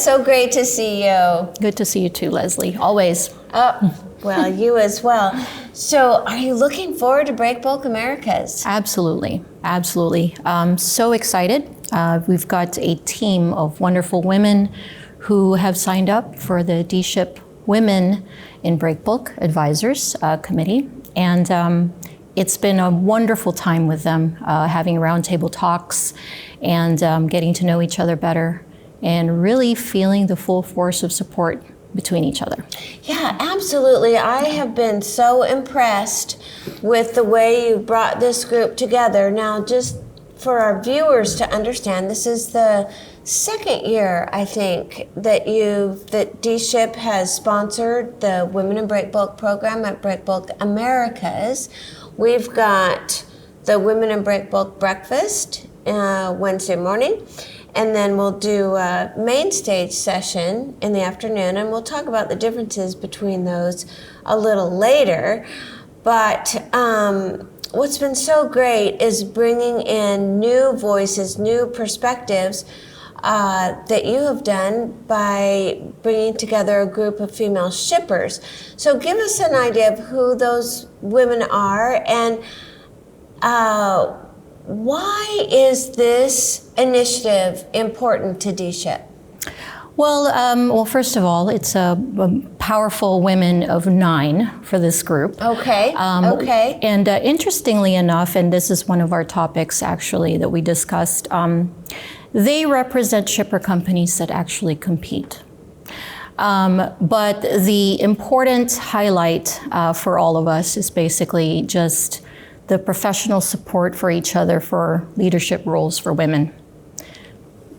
so great to see you. Good to see you too, Leslie. Always. Oh, well, you as well. So are you looking forward to Breakbulk Americas? Absolutely. Absolutely. So excited. We've got a team of wonderful women who have signed up for the dship Women in Breakbulk Advisors Committee. And it's been a wonderful time with them, having roundtable talks and getting to know each other better and really feeling the full force of support between each other. Yeah, absolutely. I have been so impressed with the way you brought this group together. Now, just for our viewers to understand, this is the second year, I think, that dship has sponsored the Women in Breakbulk program at Breakbulk Americas. We've got the Women in Breakbulk breakfast Wednesday morning, and then we'll do a main stage session in the afternoon, and we'll talk about the differences between those a little later. But what's been so great is bringing in new voices, new perspectives that you have done by bringing together a group of female shippers. So give us an idea of who those women are and why is this initiative important to dship? Well, first of all, it's a powerful women of 9 for this group. Okay. Okay. And interestingly enough, and this is one of our topics actually that we discussed, they represent shipper companies that actually compete. But the important highlight for all of us is basically just the professional support for each other for leadership roles for women.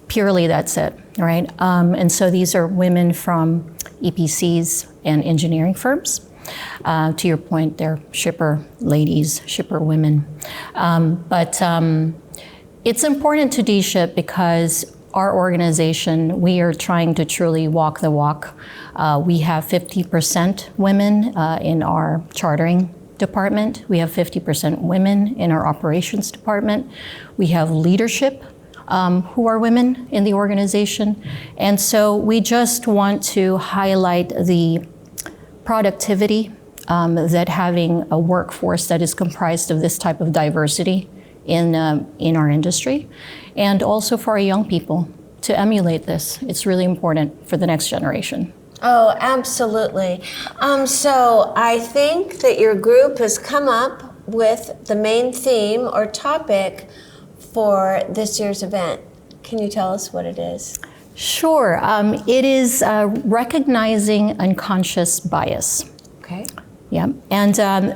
Purely that's it, right? And so these are women from EPCs and engineering firms. To your point, they're shipper ladies, shipper women. But it's important to dship because our organization, we are trying to truly walk the walk. We have 50% women in our chartering department. We have 50% women in our operations department. We have leadership who are women in the organization. And so we just want to highlight the productivity that having a workforce that is comprised of this type of diversity in our industry, and also for our young people to emulate this. It's really important for the next generation. Oh, absolutely. So I think that your group has come up with the main theme or topic for this year's event. Can you tell us what it is? Sure. It is recognizing unconscious bias. Okay. Yeah. And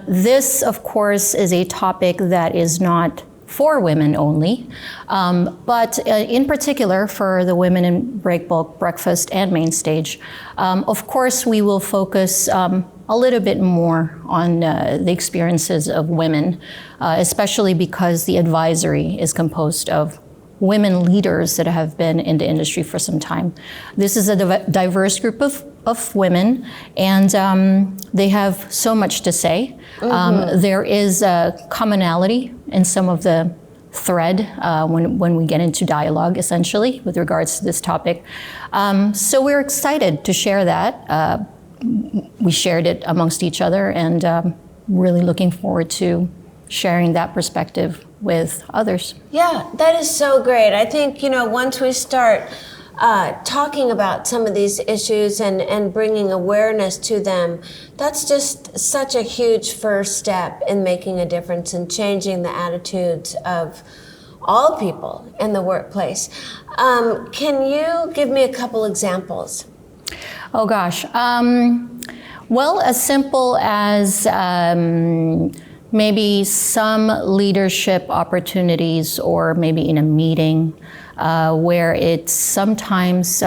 this, of course, is a topic that is not for women only, but in particular for the Women in Breakbulk breakfast and main stage. Of course, we will focus a little bit more on the experiences of women, especially because the advisory is composed of women leaders that have been in the industry for some time. This is a diverse group of women, and they have so much to say. There is a commonality in some of the thread when we get into dialogue, essentially, with regards to this topic. So we're excited to share that. We shared it amongst each other, and really looking forward to sharing that perspective with others. Yeah, that is so great. I think, once we start talking about some of these issues and bringing awareness to them, that's just such a huge first step in making a difference and changing the attitudes of all people in the workplace. Can you give me a couple examples? Oh gosh. Well, as simple as maybe some leadership opportunities, or maybe in a meeting where it's sometimes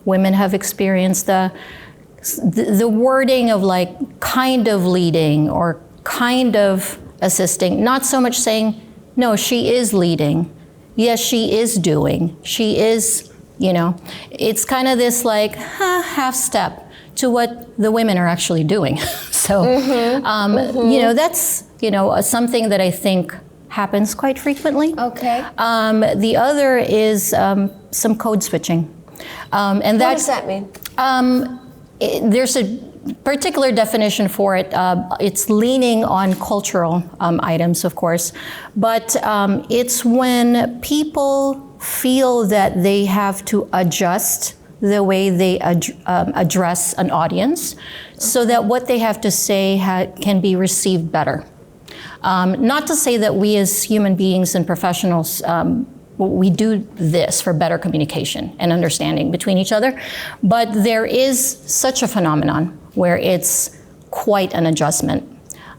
women have experienced the wording of like kind of leading or kind of assisting, not so much saying, no, she is leading. Yes, she is doing. She is, it's kind of this like half step to what the women are actually doing. So, that's, something that I think happens quite frequently. Okay. The other is some code switching. And What does that mean? There's a particular definition for it. It's leaning on cultural items, of course, but it's when people feel that they have to adjust the way they address an audience so that what they have to say can be received better. Not to say that we as human beings and professionals we do this for better communication and understanding between each other, but there is such a phenomenon where it's quite an adjustment.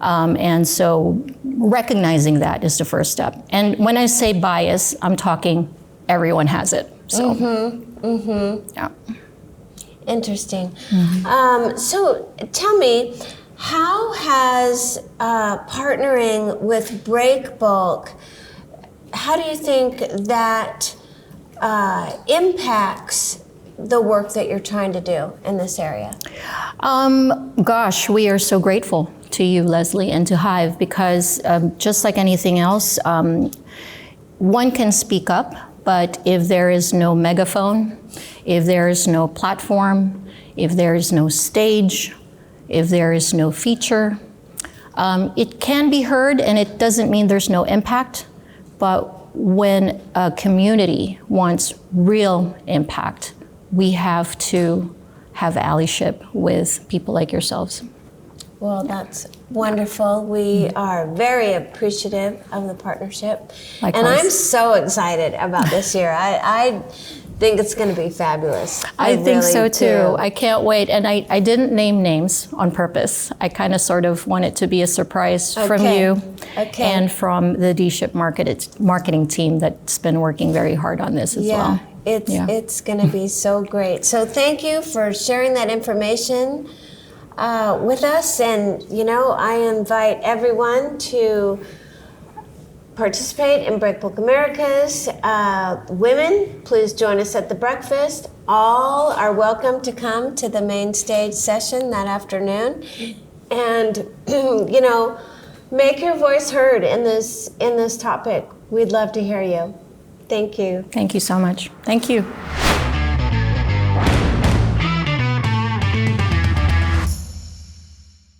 And so recognizing that is the first step. And when I say bias, I'm talking everyone has it. So, yeah. Interesting. So tell me, how has partnering with Breakbulk, how do you think that impacts the work that you're trying to do in this area? Gosh, we are so grateful to you, Leslie, and to Hive, because just like anything else, one can speak up, but if there is no megaphone, if there is no platform, if there is no stage, if there is no feature, it can be heard, and it doesn't mean there's no impact. But when a community wants real impact, we have to have allyship with people like yourselves. Well, that's wonderful. We are very appreciative of the partnership. Likewise. And I'm so excited about this year. I think it's going to be fabulous. I think really so too. do. I can't wait. And I didn't name names on purpose. I kind of sort of want it to be a surprise from you and from the dship marketing team that's been working very hard on this as well. It's going to be so great. So thank you for sharing that information with us. And, you know, I invite everyone to participate in Breakbulk Americas. Women, please join us at the breakfast. All are welcome to come to the main stage session that afternoon. And, you know, make your voice heard in this topic. We'd love to hear you. Thank you. Thank you so much. Thank you.